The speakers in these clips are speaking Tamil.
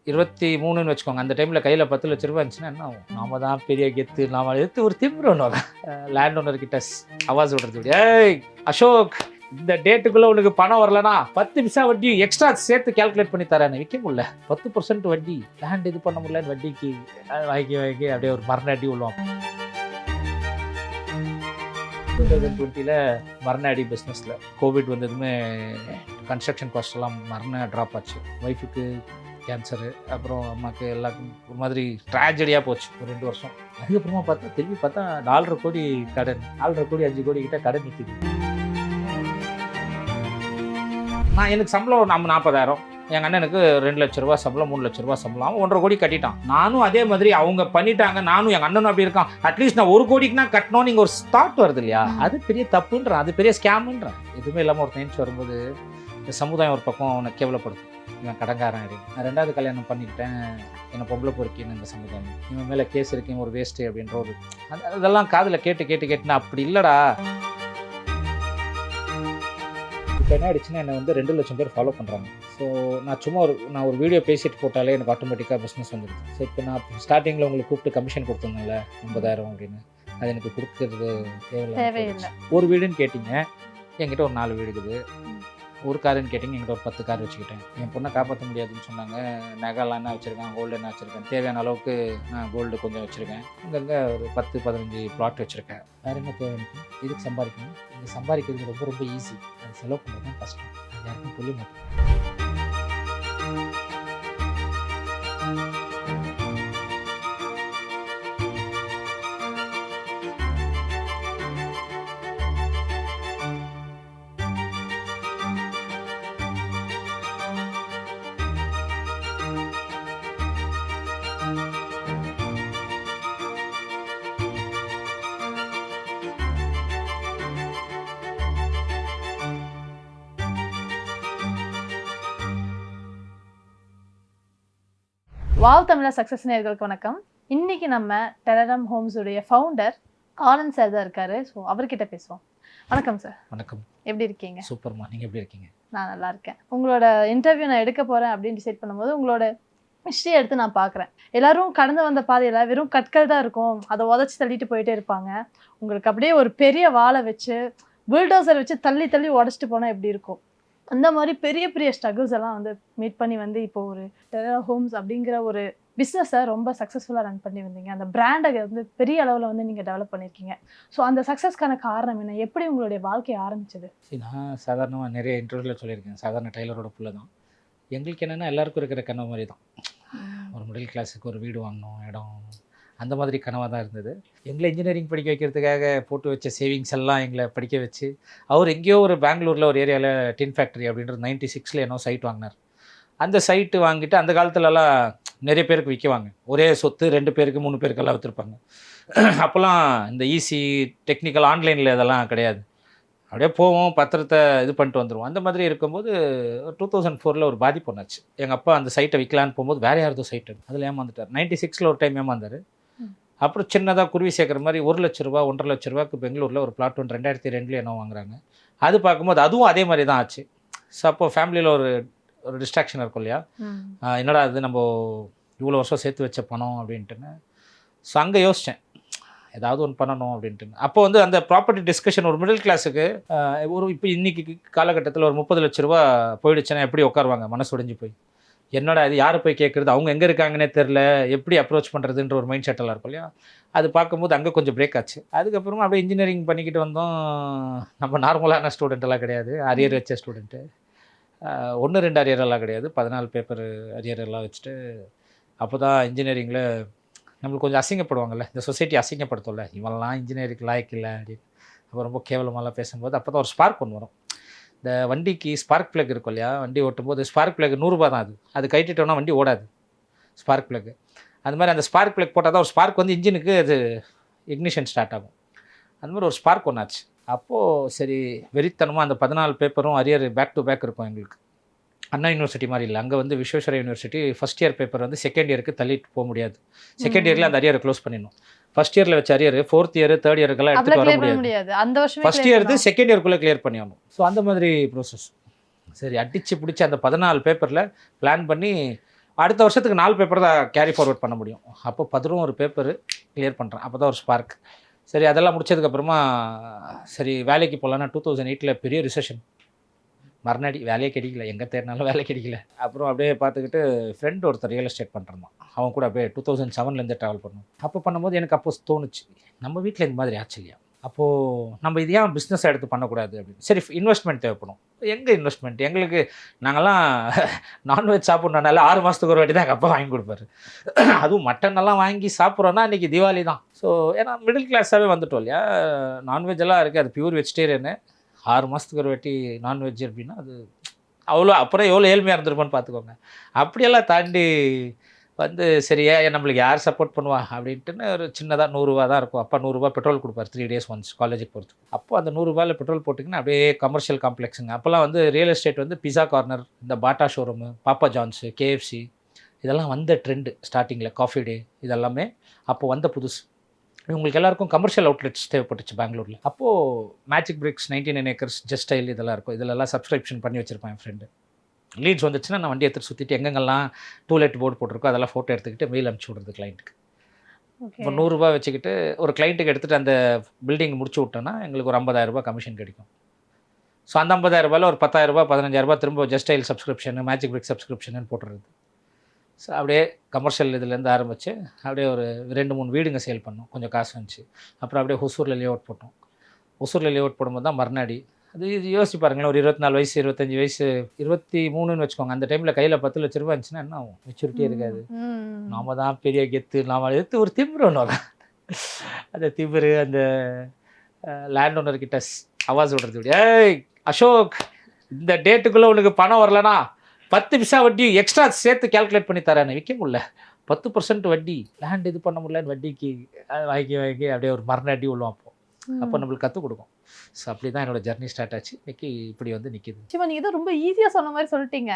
23ன்னு வச்சுக்கோங்க. அந்த டைமில் கையில் 10 லட்ச ரூபா இருந்துச்சுன்னா என்ன ஆகும்? நாம தான் பெரிய கெத்து, நாம எடுத்து ஒரு திமிரு ஒன்று லேண்ட் ஓனர் கிட்ட அவாஸ் விடுறது, ஏய் அசோக் இந்த டேட்டுக்குள்ளே உனக்கு பணம் வரலனா 10 பைசா வட்டி எக்ஸ்ட்ரா சேர்த்து கால்குலேட் பண்ணி தரேன். விற்க முடியல, 10% வட்டி, லேண்ட் இது பண்ண முடியலன்னு வட்டிக்கு வாங்கி அப்படியே ஒரு மரண விழுவான். 2020 மரண பிஸ்னஸில் கோவிட் வந்ததுமே கன்ஸ்ட்ரக்ஷன் காஸ்ட் எல்லாம் ட்ராப் ஆச்சு. ஒய்ஃபுக்கு கேன்சரு, அப்புறம் அம்மாவுக்கு எல்லாருக்கும் ஒரு மாதிரி ட்ராஜடியாக போச்சு ஒரு 2 வருஷம். அதுக்கப்புறமா திரும்பி பார்த்தா 4.5 கோடி கடன், 4.5 கோடி 5 கோடி கிட்ட கடன் நிற்கிது. எனக்கு சம்பளம் நம்ம 40,000, எங்கள் அண்ணனுக்கு 2 லட்ச ரூபா சம்பளம், 3 லட்ச ரூபா சம்பளம், அவன் 1.5 கோடி கட்டிட்டான். நானும் அதே மாதிரி அவங்க பண்ணிட்டாங்க, நானும் எங்கள் அண்ணனும் அப்படி இருக்கான். அட்லீஸ்ட் நான் 1 கோடிக்குனா கட்டணும் நீங்கள் ஒரு ஸ்டார்ட் வருது இல்லையா, அது பெரிய தப்புன்றேன், அது பெரிய ஸ்கேமுன்றேன். எதுவுமே இல்லாமல் ஒரு நினைச்சு வரும்போது இந்த சமுதாயம் ஒரு பக்கம் அவனை கேவலப்படுது. இவன் கடங்காரன் அப்படின்னு. நான் 2வது கல்யாணம் பண்ணிக்கிட்டேன், என்னை பொம்பளை பொறுக்கின்னு இந்த சமுதாயம், இவன் மேலே கேஸ் இருக்கேன், ஒரு வேஸ்ட்டு அப்படின்ற ஒரு அதெல்லாம் காதில் கேட்டுனா அப்படி இல்லைடா. இப்போ என்ன ஆயிடுச்சுன்னா என்னை வந்து 2 லட்சம் பேர் ஃபாலோ பண்ணுறாங்க. ஸோ நான் ஒரு வீடியோ பேசிட்டு போட்டாலே எனக்கு ஆட்டோமேட்டிக்காக பிஸ்னஸ் வந்துடுது. ஸோ இப்போ நான் ஸ்டார்டிங்கில் உங்களுக்கு கூப்பிட்டு கமிஷன் கொடுத்துருந்தேன்ல 50,000 அப்படின்னு, அது எனக்கு கொடுக்குறது தேவையில்லை. ஒரு வீடுன்னு கேட்டிங்க, என்கிட்ட ஒரு 4 வீடு இருக்குது. ஒரு காருன்னு கேட்டிங்க, என்கிட்ட ஒரு 10 கார் வச்சுக்கிட்டேன். என் பொண்ணை காப்பாற்ற முடியாதுன்னு சொன்னாங்க. நகைலாம் என்ன வச்சுருக்கேன், கோல்டு என்ன வச்சுருக்கேன், தேவையான அளவுக்கு நான் கோல்டு கொஞ்சம் வச்சுருக்கேன். இங்கங்கே ஒரு 10-15 பிளாட் வச்சுருக்கேன். வேறு என்ன தேவை எனக்கு? இதுக்கு சம்பாதிக்கணும். இது சம்பாதிக்கிறது ரொம்ப ரொம்ப ஈஸி, அது செலவு பண்ணுறது தான் கஷ்டம். அது யாருக்கும் புரிய மாட்டேன். வாவ் தமிழா சக்ஸஸ் நேயர்களுக்கு வணக்கம். இன்னைக்கு நம்ம டெரரம் ஹோம்ஸ் உடைய ஃபவுண்டர் ஆனந்த் சார் தான் இருக்காரு. ஸோ அவர்கிட்ட பேசுவோம். வணக்கம் சார். வணக்கம். எப்படி இருக்கீங்க? சூப்பர்மா, நீங்கள் எப்படி இருக்கீங்க? நான் நல்லா இருக்கேன். உங்களோட இன்டர்வியூ நான் எடுக்க போகிறேன் அப்படின்னு டிசைட் பண்ணும்போது உங்களோட ஹிஸ்ட்ரி எடுத்து நான் பார்க்குறேன். எல்லாரும் கடந்து வந்த பாதையில் வெறும் கற்கள் தான் இருக்கும், அதை உதச்சி தள்ளிட்டு போயிட்டே இருப்பாங்க. உங்களுக்கு அப்படியே ஒரு பெரிய வாழை வச்சு புல்டோசர் வச்சு தள்ளி தள்ளி உடச்சிட்டு போனால் எப்படி இருக்கும், அந்த மாதிரி பெரிய பெரிய ஸ்ட்ரகிள்ஸ் எல்லாம் வந்து மீட் பண்ணி வந்து இப்போ ஒரு டெரரம் ஹோம்ஸ் அப்படிங்கிற ஒரு பிஸ்னஸை ரொம்ப சக்ஸஸ்ஃபுல்லாக ரன் பண்ணி வந்தீங்க. அந்த பிராண்டை வந்து பெரிய அளவில் வந்து நீங்கள் டெவலப் பண்ணியிருக்கீங்க. ஸோ அந்த சக்ஸஸ்க்கான காரணம் என்ன? எப்படி உங்களுடைய வாழ்க்கையை ஆரம்பிச்சது? நான் சாதாரணமாக நிறைய இன்டர்வியூவில் சொல்லியிருக்கேன், சாதாரண டெய்லரோட புள்ள தான். எங்களுக்கு என்னென்னா எல்லாருக்கும் இருக்கிற கனவு மாதிரி தான், ஒரு மிடில் கிளாஸுக்கு ஒரு வீடு வாங்கணும், இடம், அந்த மாதிரி கனவாக தான் இருந்தது. எங்களை இன்ஜினியரிங் படிக்க வைக்கிறதுக்காக போட்டு வச்ச சேவிங்ஸ் எல்லாம் எங்களை படிக்க வச்சு, அவர் எங்கேயோ ஒரு பெங்களூரில் ஒரு ஏரியாவில் டின் ஃபேக்ட்ரி அப்படின்றது 96 என்னோ சைட் வாங்கினார். அந்த சைட்டு வாங்கிட்டு அந்த காலத்துலலாம் நிறைய பேருக்கு விற்குவாங்க, ஒரே சொத்து 2 பேருக்கு 3 பேருக்கெல்லாம் விற்றுருப்பாங்க. அப்போல்லாம் இந்த ஈஸி டெக்னிக்கல் ஆன்லைனில் இதெல்லாம் கிடையாது. அப்படியே போவோம், பத்திரத்தை இது பண்ணிட்டு வந்துடுவோம். அந்த மாதிரி இருக்கும்போது 2004 ஒரு பாதிப்பு ஒன்றாச்சு. எங்கள் அப்பா அந்த சைட்டை விற்கலான்னு போகும்போது வேறு யாரதோ சைட்டு அதில் ஏமாந்துட்டார். 96 ஒரு டைம் ஏமாந்தார். அப்புறம் சின்னதாக குருவி சேர்க்குற மாதிரி 1 லட்ச ரூபா 1.5 லட்ச ரூபாய்க்கு பெங்களூரில் ஒரு பிளாட் 2002 என்ன வாங்குறாங்க. அது பார்க்கும்போது அதுவும் அதே மாதிரி தான் ஆச்சு. ஸோ அப்போ ஃபேமிலியில் ஒரு டிஸ்ட்ராக்ஷன் இருக்கும் இல்லையா, என்னடா அது நம்ம இவ்வளோ வருஷம் சேர்த்து வச்ச பணம் அப்படின்ட்டுன்னு. ஸோ அங்கே யோசித்தேன் ஏதாவது ஒன்று பண்ணணும் அப்படின்ட்டு. அப்போ வந்து அந்த ப்ராப்பர்ட்டி டிஸ்கஷன் ஒரு மிடில் கிளாஸுக்கு ஒரு இப்போ இன்றைக்கி காலகட்டத்தில் ஒரு 30 லட்ச ரூபா போயிடுச்சுன்னா எப்படி உட்காருவாங்க, மனசு உடைஞ்சு போய், என்னடா இது யாரை போய் கேட்குறது, அவங்க எங்கே இருக்காங்கன்னே தெரில, எப்படி அப்ரோச் பண்ணுறதுன்ற ஒரு மைண்ட் செட்டெல்லாம் இருக்கும் இல்லையா. அது பார்க்கும்போது அங்கே கொஞ்சம் பிரேக் ஆச்சு. அதுக்கப்புறமா அப்படியே இன்ஜினியரிங் பண்ணிக்கிட்டு வந்தோம். நம்ம நார்மலான ஸ்டூடெண்ட்டெல்லாம் கிடையாது, அரியர் வச்ச ஸ்டூடெண்ட்டு. 1-2 அரியர் எல்லாம் கிடையாது, 14 பேப்பர் அரியர் எல்லாம் வச்சுட்டு. அப்போ தான் இன்ஜினியரிங்கில் நம்மளுக்கு கொஞ்சம் அசிங்கப்படுவாங்கள்ல, இந்த சொசைட்டி அசிங்கப்படுத்தல, இவெல்லாம் இன்ஜினியரிங் லாய்க்கு இல்லை அப்படின்னு. அப்போ ரொம்ப கேவலமாலாம் பேசும்போது அப்போ தான் ஒரு ஸ்பார்க் ஒன்று வரும். இந்த வண்டிக்கு ஸ்பார்க் ப்ளக் இருக்கும் இல்லையா, வண்டி ஓட்டும்போது ஸ்பார்க் ப்ளக் 100 ரூபா தான். அது கட்டிட்டோன்னா வண்டி ஓடாது ஸ்பார்க் ப்ளக்கு. அது மாதிரி அந்த ஸ்பார்க் ப்ளக் போட்டால் தான் ஒரு ஸ்பார்க் வந்து இன்ஜினுக்கு அது இக்னிஷன் ஸ்டார்ட் ஆகும். அந்த மாதிரி ஒரு ஸ்பார்க் ஒன்றாச்சு. அப்போது சரி வெறித்தனமாக அந்த 14 பேப்பரும் அரியர் பேக் டு பேக் இருக்கும் எங்களுக்கு. அண்ணா யூனிவர்சிட்டி மாதிரி இல்லை, அங்கே வந்து Visvesvaraya university first year paper வந்து செகண்ட் இயருக்கு தள்ளிட்டு போக முடியாது. செகண்ட் இயரில் அந்த அரியரை க்ளோஸ் பண்ணிடணும். ஃபஸ்ட் இயரில் வச்ச அரியர் 4th இயர் 3rd இயருக்கெல்லாம் எடுத்துகிட்டு வர முடியாது. ஃபஸ்ட் இயர் செகண்ட் இயருக்குள்ளே கிளியர் பண்ணிடணும். ஸோ அந்த மாதிரி ப்ரோசஸ். சரி அடித்து பிடிச்சி அந்த 14 பேப்பரில் பிளான் பண்ணி அடுத்த வருஷத்துக்கு 4 பேப்பர் தான் கேரி ஃபார்வர்ட் பண்ண முடியும். அப்போ 11 பேப்பர் கிளியர் பண்ணுறேன். அப்போ தான் ஒரு ஸ்பார்க். சரி அதெல்லாம் முடிச்சதுக்கப்புறமா சரி வேலைக்கு போகலான்னா 2008 பெரிய ரிசெஷன். மறுநாடி வேலையே கிடைக்கல, எங்கே தேடினாலும் வேலை கிடைக்கல. அப்புறம் அப்படியே பார்த்துக்கிட்டு ஃப்ரெண்ட் ஒருத்தர் ரியல் எஸ்டேட் பண்ணுறான். அவன் கூட அப்படியே 2007 ட்ராவல் பண்ணோம். அப்போ பண்ணும்போது எனக்கு அப்போ தோணுச்சு, நம்ம வீட்டில் இந்த மாதிரி ஆச்சு இல்லையா, அப்போது நம்ம இது ஏன் பிஸ்னஸ் எடுத்து பண்ணக்கூடாது அப்படின்னு. சரி இன்வெஸ்ட்மெண்ட் தேவைப்படும். எங்கே இன்வெஸ்ட்மெண்ட், எங்களுக்கு நாங்கள்லாம் நான்வெஜ் சாப்பிட்றனால 6 மாதத்துக்கு ஒரு வாட்டி தான் எங்கள் அப்பா வாங்கி கொடுப்பாரு. அதுவும் மட்டன் எல்லாம் வாங்கி சாப்பிட்றோன்னா இன்றைக்கி தீபாவளி தான். ஸோ ஏன்னா மிடில் கிளாஸாகவே வந்துட்டோம் இல்லையா, நான்வெஜ் எல்லாம் இருக்குது, அது பியூர் வெஜிடேரியனு. 6 மாதத்துக்கு ஒரு வாட்டி நான்வெஜ் அப்படின்னா அது அவ்வளோ அப்புறம் எவ்வளோ ஏழ்மையாக இருந்திருப்பான்னு பார்த்துக்கோங்க. அப்படியெல்லாம் தாண்டி வந்து சரி நம்மளுக்கு யார் சப்போர்ட் பண்ணுவா அப்படின்ட்டுன்னு ஒரு சின்னதாக 100 ரூபா தான் இருக்கும். அப்பா 100 ரூபா பெட்ரோல் கொடுப்பார் 3 days ஒன்ஸ் காலேஜுக்கு போகிறதுக்கு. அப்போ அந்த 100 ரூபாயில் பெட்ரோல் போட்டிங்கன்னா அப்படியே கமர்ஷியல் காம்ப்ளெக்ஸுங்க. அப்போல்லாம் வந்து ரியல் எஸ்டேட் வந்து பிஸா கார்னர், இந்த பாட்டா ஷோரூமு, பாப்பா ஜான்ஸு, கேஎஃப்சி இதெல்லாம் வந்த ட்ரெண்டு ஸ்டார்டிங்கில். காஃபி டே இதெல்லாமே அப்போ வந்த புதுசு. இவங்களுக்கு எல்லாருக்கும் கமர்ஷியல் அவுட்லெட்ஸ் தேவைப்பட்டுச்சு பெங்களூரில். அப்போது magic BRICS, 99 acres, just style இதெல்லாம் இருக்கும். இதிலெல்லாம் சப்ஸ்கிரிப்ஷன் பண்ணி வச்சுருப்பேன் என் ஃப்ரெண்டு. லீட்ஸ் வந்துச்சுன்னா நான் வண்டி எடுத்துகிட்டு சுற்றிட்டு எங்கெங்கெல்லாம் டூலெட் போர்டு போட்டிருக்கோ அதெல்லாம் ஃபோட்டோ எடுத்துக்கிட்டு மெயில் அனுப்பிச்சி விட்றது கிளைண்ட்டுக்கு. இப்போ 100 ரூபா வச்சுக்கிட்டு ஒரு கிளைண்ட்டுக்கு எடுத்துகிட்டு அந்த பில்டிங் முடிச்சு விட்டோன்னா எங்களுக்கு ஒரு 50,000 ரூபாய் கமிஷன் கிடைக்கும். ஸோ அந்த 50,000 ரூபாயில் ஒரு 10,000 ரூபாய் 15,000 ரூபாய் திரும்ப ஜஸ்ட் ஸ்டைல் சப்ஸ்கிரிப்ஷன், மேஜிக் பிரிக் சப்ஸ்கிரிப்ஷன் போட்டுறது. ஸோ அப்படியே கமர்ஷியல் இதுலேருந்து ஆரம்பித்து அப்படியே ஒரு 2-3 வீடுங்க சேல் பண்ணோம், கொஞ்சம் காசு வந்துச்சு. அப்புறம் அப்படியே ஹொசூரில் லே அவுட் போட்டோம். ஹொசூரில் லே அவுட் போடும்போது தான் மறுநாடி அது யோசிச்சு பாருங்களேன், ஒரு 24 வயசு 25 வயசு 23ன்னு வச்சுக்கோங்க. அந்த டைமில் கையில் 10 லட்ச ரூபா இருந்துச்சுன்னா என்ன ஆகும், மெச்சூரிட்டியே இருக்காது. நாம தான் பெரிய கெத்து, நாம எடுத்து ஒரு திமிரு ஒன்று, அந்த திமிரு அந்த லேண்ட் ஓனர்கிட்ட அவாஸ் விடுறது. ஏய் அசோக், இந்த டேட்டுக்குள்ளே உனக்கு பணம் வரலனா 10 பைசா வட்டி எக்ஸ்ட்ரா சேர்த்து கேல்குலேட் பண்ணி தரேன். விற்க முடியல, 10% வட்டி, லேண்ட் இது பண்ண முடியலன்னு வட்டிக்கு வாங்கி அப்படியே ஒரு மறுநாட்டி உள்ளோம். அப்போ நம்மளுக்கு கற்றுக் கொடுக்கும். ஸோ அப்படி தான் என்னோட ஜர்னி ஸ்டார்ட் ஆச்சு. இன்னைக்கு இப்படி வந்து நிற்கிது. நிச்சயமா நீங்கள் தான் ரொம்ப ஈஸியாக சொன்ன மாதிரி சொல்லிட்டீங்க.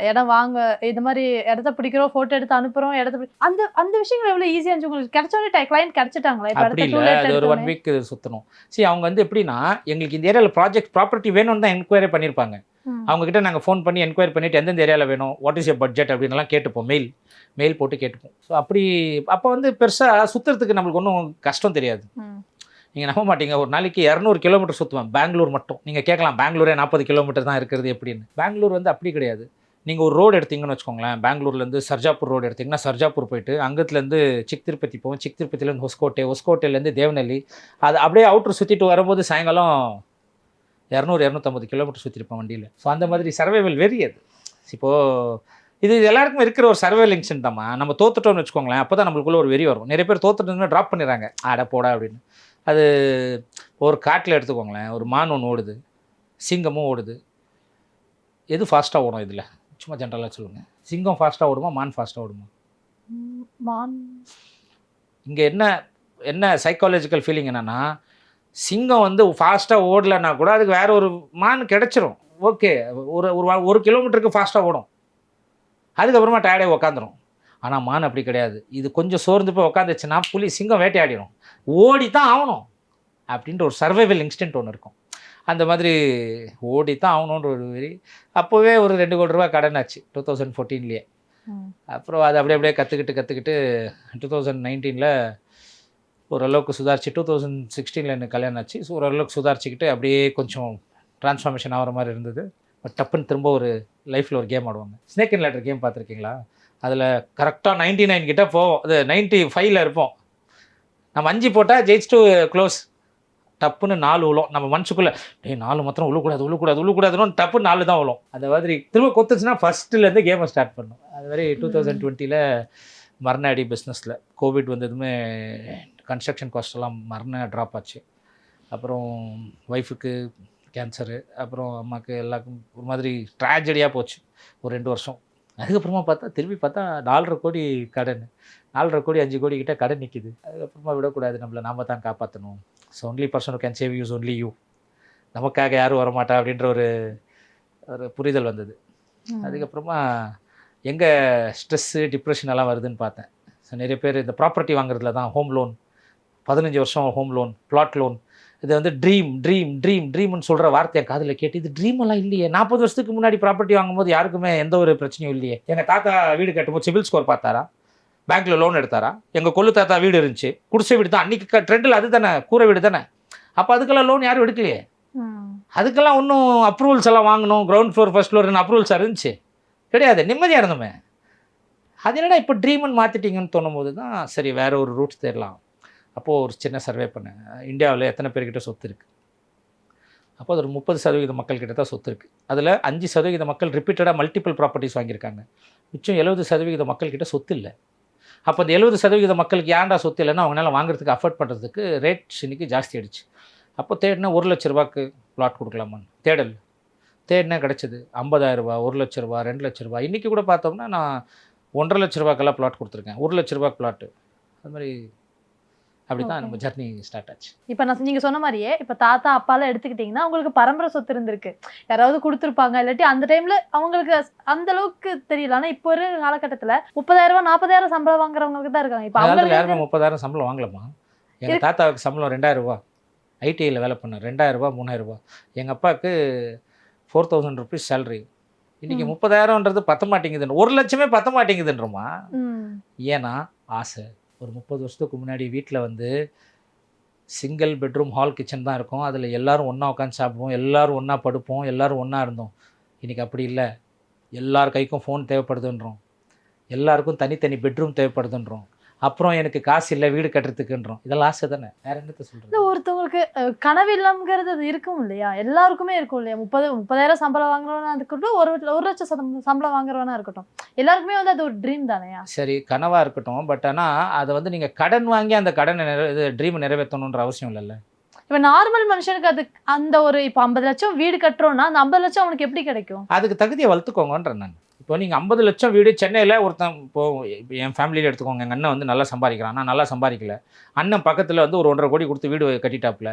இடம் வாங்க, இந்த மாதிரி இடத்த பிடிக்கிறோம், ஃபோட்டோ எடுத்து அனுப்புகிறோம், அந்த அந்த விஷயங்கள் எவ்வளோ ஈஸியாக இருந்துச்சு உங்களுக்கு? கிடைச்சோடனே கிளைண்ட் கிடைச்சிட்டாங்களா? அப்படி இல்லை, அது ஒரு 1 வீக் சுற்றணும். சரி அவங்க வந்து எப்படின்னா எங்களுக்கு இந்த ஏரியாவில் ப்ராப்பர்ட்டி வேணும்னு தான் என்கொயரி பண்ணியிருப்பாங்க. அவங்ககிட்ட நாங்கள் ஃபோன் பண்ணி என்கொயரி பண்ணிவிட்டு எந்தெந்த ஏரியாவில் வேணும், வாட் இஸ் யர் பட்ஜெட் அப்படின்லாம் கேட்டுப்போம். மெயில் போட்டு கேட்டுப்போம். ஸோ அப்படி அப்போ வந்து பெருசாக சுற்றுறதுக்கு நம்மளுக்கு ஒன்றும் கஷ்டம் தெரியாது. நீங்கள் நம்ப மாட்டீங்க, ஒரு நாளைக்கு 200 கிலோமீட்டர் சுற்றுவேன் பெங்களூர் மட்டும். நீங்கள் கேட்கலாம் பெங்களூரே 40 கிலோமீட்டர் தான் இருக்கிறது எப்படின்னு. பெங்களூர் வந்து அப்படி கிடையாது. நீங்கள் ஒரு ரோடு எடுத்தீங்கன்னு வச்சுக்கோங்களேன், பெங்களூர்லேருந்து சர்ஜாப்பூர் ரோடு எடுத்திங்கன்னா சர்ஜாப்பூர் போயிட்டு அங்கத்துலேருந்து சிக் திருப்பதி போவோம், சிக் திருப்பதியிலேருந்து ஹொஸ்கோட்டேலேருந்து தேவநெல்லி, அது அப்படியே அவுட்ரு சுற்றிட்டு வரும்போது சாயங்காலம் 200-250 கிலோமீட்டர் சுற்றிருப்பேன் வண்டியில். ஸோ அந்த மாதிரி சர்வைவல் வெறி அது. இப்போது இது எல்லாருக்கும் இருக்கிற ஒரு சர்வைவல் இன்சிடென்ட் தாம்மா. நம்ம தோத்துட்டோம்னு வச்சுக்கோங்களேன், அப்போ தான் நம்மளுக்குள்ள ஒரு வெறி வரும். நிறைய பேர் தோத்துட்டோம்னா ட்ராப் பண்ணிடுறாங்க, ஆட போடா அப்படின்னு. அது ஒரு காட்டில் எடுத்துக்கோங்களேன், ஒரு மான் ஒன்று ஓடுது, சிங்கமும் ஓடுது. எது ஃபாஸ்ட்டாக ஓடும் இதில்? சும்மா ஜென்ரலாக சொல்லுங்கள். சிங்கம் ஃபாஸ்ட்டாக ஓடுமா, மான் ஃபாஸ்ட்டாக ஓடுமா? மான். இங்கே என்ன சைக்காலஜிக்கல் ஃபீலிங் என்னென்னா, சிங்கம் வந்து ஃபாஸ்ட்டாக ஓடலைன்னா கூட அதுக்கு வேறு ஒரு மான் கிடச்சிரும். ஓகே, ஒரு கிலோமீட்டருக்கு ஃபாஸ்ட்டாக ஓடும், அதுக்கப்புறமா டயர்டாக உக்காந்துரும். ஆனால் மான் அப்படி கிடையாது. இது கொஞ்சம் சோர்ந்து போய் உக்காந்துச்சுன்னா சிங்கம் வேட்டையாடிடும், ஓடி தான் ஆகணும் அப்படின்ற ஒரு சர்வைவல் இன்ஸ்டன்ட் ஒன்று இருக்கும். அந்த மாதிரி ஓடி தான் ஆகணுன்ற ஒரு வெறி. அப்போவே ஒரு 2 கோடி ரூபா கடன் ஆச்சு 2014. அப்புறம் அது அப்படியே கற்றுக்கிட்டு 2019 ஓரளவுக்கு சுதாரிச்சு 2016 எனக்கு கல்யாணம் ஆச்சு. ஸோ ஓரளவுக்கு சுதாரிச்சுக்கிட்டு அப்படியே கொஞ்சம் ட்ரான்ஸ்ஃபார்மேஷன் ஆகிற மாதிரி இருந்தது. பட் டப்புன்னு திரும்ப ஒரு லைஃப்பில் ஒரு கேம் ஆடுவாங்க, ஸ்னேக் அண்ட் லேடர் கேம் பார்த்துருக்கீங்களா? அதில் கரெக்டாக 99 கிட்டே போவோம், அது 95ல் இருப்போம். நம்ம 5 போட்டால் ஜெயிச்சுட்டு க்ளோஸ், டப்புன்னு 4 விழும். நம்ம மனசுக்குள்ளே 4 மாத்திரம் உழுக்கூடாதுன்னு டப்புன்னு 4 தான் விழும். அந்த மாதிரி திரும்ப கொத்துச்சுன்னா ஃபஸ்ட்டுலேருந்து கேமை ஸ்டார்ட் பண்ணோம். அது மாதிரி 2020 மறுநாடி பிஸ்னஸில் கோவிட் வந்ததுமே கன்ஸ்ட்ரக்ஷன் காஸ்ட்டெல்லாம் ட்ராப் ஆச்சு. அப்புறம் ஒய்ஃபுக்கு கேன்சரு, அப்புறம் அம்மாவுக்கு எல்லாருக்கும் ஒரு மாதிரி ட்ராஜடியாக போச்சு ஒரு 2 வருஷம். அதுக்கப்புறமா திரும்பி பார்த்தா 4.5 கோடி கடன், 4.5 கோடி 5 கோடி கிட்ட கடன் நிற்கிது. அதுக்கப்புறமா விடக்கூடாது, நம்மளை நாம தான் காப்பாற்றணும். So only person who can save use only you, நமக்காக யாரும் வரமாட்டா அப்படின்ற ஒரு புரிதல் வந்தது. அதுக்கப்புறமா எங்கே ஸ்ட்ரெஸ்ஸு டிப்ரெஷன் எல்லாம் வருதுன்னு பார்த்தேன். ஸோ நிறைய பேர் இந்த ப்ராப்பர்ட்டி வாங்குறதுல தான், ஹோம் லோன் 15 வருஷம் ஹோம் லோன், பிளாட் லோன், இது வந்து ட்ரீம்னு சொல்கிற வார்த்தையை காதில் கேட்டு இது ட்ரீம் எல்லாம் இல்லையே. 40 வருஷத்துக்கு முன்னாடி ப்ராப்பர்ட்டி வாங்கும்போது யாருக்குமே எந்த ஒரு பிரச்சனையும் இல்லையே. எங்கள் தாத்தா வீடு கட்டும்போது சிபில் ஸ்கோர் பார்த்தாரா, பேங்க்கில் லோன் எடுத்தாரா? எங்கள் கொள்ளு தாத்தா வீடு இருந்துச்சு, குடிசை வீடு தான் அன்றைக்கி ட்ரெண்டில், அது தானே கூரை வீடு தானே. அப்போ அதுக்கெல்லாம் லோன் யாரும் எடுக்கலையே. அதுக்கெல்லாம் ஒன்றும் அப்ரூவல்ஸ் எல்லாம் வாங்கணும், கிரவுண்ட் ஃப்ளோர் ஃபர்ஸ்ட் ஃப்ளோர்னு அப்ரூவல்ஸ் இருந்துச்சு கிடையாது, நிம்மதியாக இருந்தோமே. அது என்னடா இப்போ ட்ரீம்னு மாற்றிட்டீங்கன்னு தோணும் போது தான் சரி வேறு ஒரு ரூட்ஸ் தேடலாம். அப்போது ஒரு சின்ன சர்வே பண்ணேன், இந்தியாவில் எத்தனை பேர்கிட்ட சொத்து இருக்குது. அப்போ அது ஒரு 30% மக்கள்கிட்ட தான் சொத்து இருக்குது. அதில் 5% மக்கள் ரிப்பீட்டடாக மல்டிபிள் ப்ராப்பர்ட்டிஸ் வாங்கியிருக்காங்க. மிச்சம் 70% மக்கள்கிட்ட சொத்து இல்லை. அப்போ அந்த 70% மக்களுக்கு ஏன்டா சொத்து இல்லைன்னா அவங்களால வாங்குறதுக்கு அஃபோர்ட் பண்ணுறதுக்கு ரேட்ஸ் இன்றைக்கி ஜாஸ்தி ஆகிடுச்சு. அப்போ தேடினா 1 லட்ச ரூபாய்க்கு பிளாட் கொடுக்கலாமான்னு தேடினா கிடச்சிது 50,000 ரூபா, 1 லட்ச ரூபா, 2 லட்ச ரூபா. இன்றைக்கி கூட பார்த்தோம்னா நான் 1.5 லட்ச ரூபாய்க்கெல்லாம் பிளாட் கொடுத்துருக்கேன், 1 லட்ச ரூபாய்க்கு பிளாட்டு. அது மாதிரி அப்படி தான் நம்ம ஜர்னி ஸ்டார்ட் ஆச்சு. இப்போ நீங்கள் சொன்ன மாதிரியே இப்போ தாத்தா அப்பாலாம் எடுத்துக்கிட்டிங்கன்னா உங்களுக்கு பரம்பரை சொத்து இருந்திருக்கு, யாராவது கொடுத்துருப்பாங்க, இல்லாட்டி அந்த டைமில் அவங்களுக்கு அந்த அளவுக்கு தெரியல. ஆனால் இப்போ இருக்கிற காலகட்டத்தில் 30,000 40,000 சம்பளம் வாங்குறவங்களுக்கு தான் இருக்காங்க. இப்போ அவங்க யாருமே 30,000 சம்பளம் வாங்கலாமா? எங்கள் தாத்தாவுக்கு சம்பளம் 2,000 ரூபா, ஐடிஐயில் வேலை பண்ணேன், 2,000 ரூபா 3,000 ரூபா. எங்கள் அப்பாவுக்கு 4,000 ருபீஸ் சேலரி. இன்றைக்கி 30,000ன்றது பத்த மாட்டேங்குதுன்னு, 1 லட்சமே பத்த மாட்டேங்குதுன்றமா. ஏன்னா ஆசை. ஒரு 30 வருஷத்துக்கு முன்னாடி வீட்டில் வந்து சிங்கிள் பெட்ரூம் ஹால் கிச்சன் தான் இருக்கும், அதில் எல்லோரும் ஒன்றா உட்காந்து சாப்பிடுவோம், எல்லோரும் ஒன்றா படுப்போம், எல்லோரும் ஒன்றா இருந்தோம். இன்றைக்கி அப்படி இல்லை. எல்லார் கைக்கும் ஃபோன் தேவைப்படுதுன்றோம், எல்லாருக்கும் தனித்தனி பெட்ரூம் தேவைப்படுதுன்றோம், அப்புறம் எனக்கு காசு இல்லை வீடு கட்டுறதுக்குன்றோம். இதெல்லாம் ஆசை தானே, வேற என்னத்தை சொல்கிறது. ஒருத்தவங்களுக்கு கனவு இல்லம்ங்கிறது அது இருக்கும் இல்லையா, எல்லாருக்குமே இருக்கும் இல்லையா. 30,000 சம்பளம் வாங்குறவனா இருக்கட்டும், 1 லட்சம் சம்பளம் வாங்குறவனா இருக்கட்டும், எல்லாருக்குமே வந்து அது ஒரு ட்ரீம் தானேயா. சரி, கனவாக இருக்கட்டும், பட் ஆனால் அதை வந்து நீங்கள் கடன் வாங்கி அந்த கடனை ட்ரீம் நிறைவேற்றணுன்ற அவசியம் இல்லைல்ல. இப்போ நார்மல் மனுஷனுக்கு அது அந்த ஒரு இப்போ 50 லட்சம் வீடு கட்டுறோன்னா அந்த 50 லட்சம் அவனுக்கு எப்படி கிடைக்கும்? அதுக்கு தகுதியை வளர்த்துக்கோங்கன்றேன் நான். இப்போ நீங்கள் 50 லட்சம் வீடு சென்னையில் ஒருத்தன், இப்போது என் ஃபேமிலியில் எடுத்துக்கோங்க, எங்கள் அண்ணன் வந்து நல்லா சம்பாதிக்கிறான், நான் நல்லா சம்பாதிக்கல. அண்ணன் பக்கத்தில் வந்து ஒரு 1.5 கோடி கொடுத்து வீடு கட்டிட்டாப்புல.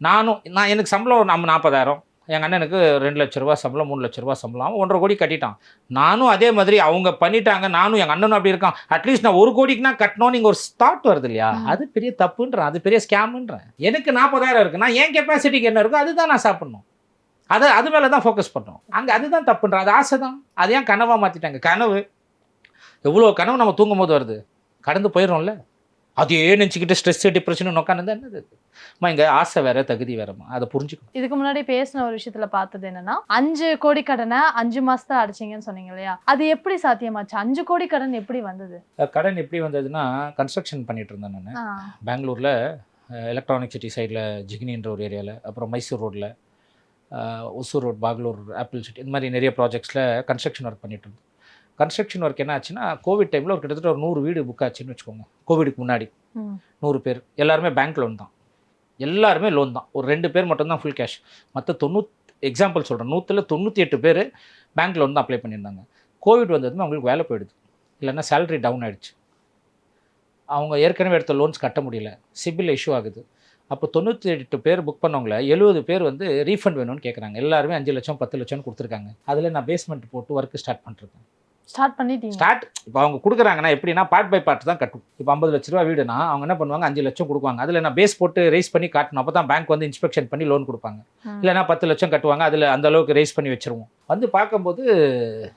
நான் எனக்கு சம்பளம் 40,000, எங்கள் அண்ணனுக்கு 2 லட்ச ரூபா சம்பளம், 3 லட்ச ரூபா சம்பளம், அவன் 1.5 கோடி கட்டிட்டான். நானும் அதே மாதிரி அவங்க பண்ணிட்டாங்க, நானும் எங்கள் அண்ணனும் அப்படி இருக்கான். அட்லீஸ்ட் நான் 1 கோடிக்குனா கட்டணும், நீங்கள் ஒரு ஸ்டார்ட் வருது இல்லையா, அது பெரிய தப்புன்றேன், அது பெரிய ஸ்கேமுன்றேன். எனக்கு 40,000 இருக்குன்னா என் கெப்பாசிட்டிக்கு என்ன இருக்கோ அதுதான் நான் சாப்பிட்ணும், அது மேலே தான் ஃபோக்கஸ் பண்ணோம். அங்கே அதுதான் தப்புன்ற, அது ஆசை தான். அது ஏன் கனவாக மாற்றிட்டாங்க? கனவு எவ்வளோ கனவு நம்ம தூங்கும் போது வருது, கடந்து போயிடும்ல. அது நினச்சிக்கிட்டு ஸ்ட்ரெஸ் டிப்ரெஷன் உட்காந்து என்னது இங்கே ஆசை வேற தகுதி வேறமா, அதை புரிஞ்சுக்கணும். இதுக்கு முன்னாடி பேசின ஒரு விஷயத்துல பார்த்தது என்னன்னா 5 கோடி கடனை 5 மாசத்துல அடைச்சிங்கன்னு சொன்னீங்க இல்லையா, அது எப்படி சாத்தியமாச்சு? 5 கோடி கடன் எப்படி வந்தது? கடன் எப்படி வந்ததுன்னா, கன்ஸ்ட்ரக்ஷன் பண்ணிட்டு இருந்தேன் நான் பெங்களூரில், எலக்ட்ரானிக் சிட்டி சைடில் ஜிகினின்ற ஒரு ஏரியாவில், அப்புறம் மைசூர் ரோட்டில், Hosur road, Bagalur, apple city, இந்த மாதிரி நிறைய ப்ராஜெக்ட்ஸில் கன்ஸ்ட்ரக்ஷன் ஒர்க் பண்ணிட்டு இருந்தோம். கன்ஸ்ட்ரக்ஷன் ஒர்க் என்ன ஆச்சுன்னா, கோவிட் டைமில் ஒரு கிட்டத்தட்ட ஒரு 100 வீடு புக் ஆச்சுன்னு வச்சுக்கோங்க. கோவிடுக்கு முன்னாடி 100 பேர், எல்லாருமே பேங்க் லோன் தான், எல்லாருமே லோன் தான். ஒரு 2 பேர் மட்டும்தான் ஃபுல் கேஷ். மற்ற 90 எக்ஸாம்பிள் சொல்கிறேன், 198 பேர் பேங்க் லோன் தான் அப்ளை பண்ணியிருந்தாங்க. கோவிட் வந்ததுமே அவங்களுக்கு வேலை போயிடுது, இல்லைன்னா சேலரி டவுன் ஆகிடுச்சு, அவங்க ஏற்கனவே எடுத்த லோன்ஸ் கட்ட முடியல, சிபில் இஷ்யூ ஆகுது. அப்போ 98 பேர் புக் பண்ணவங்கள 70 பேர் வந்து ரீஃபண்ட் வேணும்னு கேட்குறாங்க. எல்லாருமே 5 லட்சம் 10 லட்சம்னு கொடுத்துருக்காங்க. அதில் நான் பேஸ்மெண்ட் போட்டு ஒர்க்கு ஸ்டார்ட் பண்ணிருக்கேன். இப்போ அவங்க கொடுக்குறாங்கன்னா எப்படின்னா, பார்ட் பை பார்ட் தான் கட்டும். இப்போ 50 லட்ச ரூபா வீடுனா அவங்க என்ன பண்ணுவாங்க, 5 லட்சம் கொடுப்பாங்க. அதில் நான் பேஸ் போட்டு ரைஸ் பண்ணி காட்டணும், அப்போ தான் பேங்க் வந்து இன்ஸ்பெக்ஷன் பண்ணி லோன் கொடுப்பாங்க. இல்லைனா 10 லட்சம் கட்டுவாங்க, அதில் அந்த அளவுக்கு ரைஸ் பண்ணி வச்சிருவோம். வந்து பார்க்கும்போது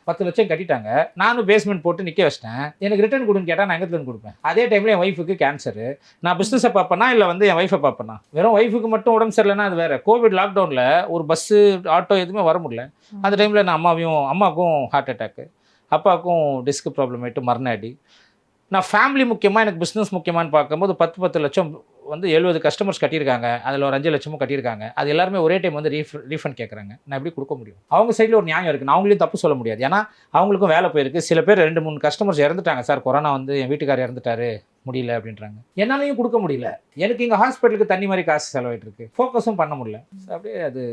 10 லட்சம் கட்டிட்டாங்க, நானும் பேஸ்மெண்ட் போட்டு நிற்க வச்சிட்டேன். எனக்கு ரிட்டர்ன் கொடுன்னு கேட்டால் நான் எங்கே கொடுப்பேன்? அதே டைமில் என் ஒய்ஃபுக்கு கேன்சரு. நான் பிஸ்னஸை பார்ப்பேனா இல்லை வந்து என் ஒய்ஃபை பார்ப்பேனா? வெறும் ஒய்ஃபுக்கு மட்டும் உடம்பு சரியில்லைன்னா அது வேறு. கோவிட் லாக்டவுனில் ஒரு பஸ்ஸு ஆட்டோ எதுவுமே வர முடியல. அந்த டைமில் நான் அம்மாவுக்கும் ஹார்ட் அட்டாக்கு, அப்பாவுக்கும் டிஸ்க் ப்ராப்ளம் ஆகிட்டு மரணாடி. நான் ஃபேமிலி முக்கியமாக எனக்கு பிஸ்னஸ் முக்கியமானு பார்க்கும்போது 10 லட்சம் வந்து 70 கஸ்டமர்ஸ் கட்டியிருக்காங்க, அதில் ஒரு 5 லட்சமும் கட்டியிருக்காங்க. அது எல்லாருமே ஒரே டைம் வந்து ரீஃபண்ட் கேட்குறாங்க. நான் எப்படி கொடுக்க முடியும்? அவங்க சைடில் ஒரு நியாயம் இருக்குது, நான் அவங்களையும் தப்பு சொல்ல முடியாது. ஏன்னா அவங்களுக்கும் வேலை போயிருக்கு. சில பேர் 2-3 கஸ்டமர்ஸ் இறந்துட்டாங்க, சார் கொரோனா வந்து என் வீட்டுக்காரர் இறந்துட்டாரு, முடியல அப்படின்றாங்க. என்னாலையும் கொடுக்க முடியல. எனக்கு இங்கே ஹாஸ்பிட்டலுக்கு தண்ணி மாதிரி காசு செலவாயிட்டு இருக்கு, ஃபோக்கஸும் பண்ண முடியல. அப்படியே அது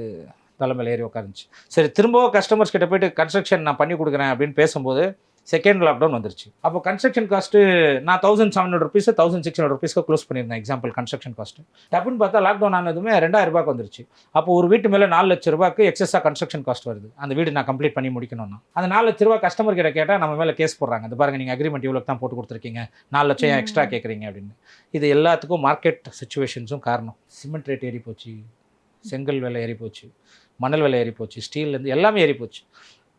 தலைமையில் ஏறி உட்காந்துச்சு. சரி, திரும்பவும் கஸ்டமர்ஸ் கிட்ட போய்ட்டு கன்ஸ்ட்ரக்ஷன் நான் பண்ணி கொடுக்குறேன் அப்படின்னு பேசும்போது செகண்ட் லாக்டவுன் வந்துருச்சு. அப்போ கன்ஸ்ட்ரக்ஷன் காஸ்ட்டு நான் 1700 ருபீஸ் 1600 ருபீஸ்க்கு க்ளோஸ் பண்ணியிருந்தேன் எக்ஸாம்பிள் கன்ஸ்ட்ரக்ஷன் காஸ்ட்டு. டப்புன்னு பார்த்தா லாக்டவுன் ஆனதுமே 2000 ரூபாய்க்கு வந்துருச்சு. அப்போ ஒரு வீட்டு மேலே 4 லட்ச ரூபாய்க்கு எக்ஸஸாக கன்ஸ்ட்ரக்ஷன் காஸ்ட் வருது. அந்த வீடு நான் கம்ப்ளீட் பண்ணி முடிக்கணும்னா அந்த 4 லட்ச ரூபா கஸ்டமர் கிட்ட கேட்டால் நம்ம மேலே கேஸ் போடுறாங்க. அது பாருங்க நீங்கள் அக்ரிமெண்ட் இவ்வளோ தான் போட்டு கொடுத்துருக்கீங்க, 4 லட்சம் எக்ஸ்ட்ரா கேட்குறீங்க அப்படின்னு. இது எல்லாத்துக்கும் மார்க்கெட் சுச்சுவேஷன்ஸும் காரணம். சிமெண்ட் ரேட் ஏறி போச்சு, செங்கல் விலை ஏறி போச்சு, மணல் விலை ஏறி போச்சு, ஸ்டீல்லேருந்து எல்லாமே ஏறி போச்சு.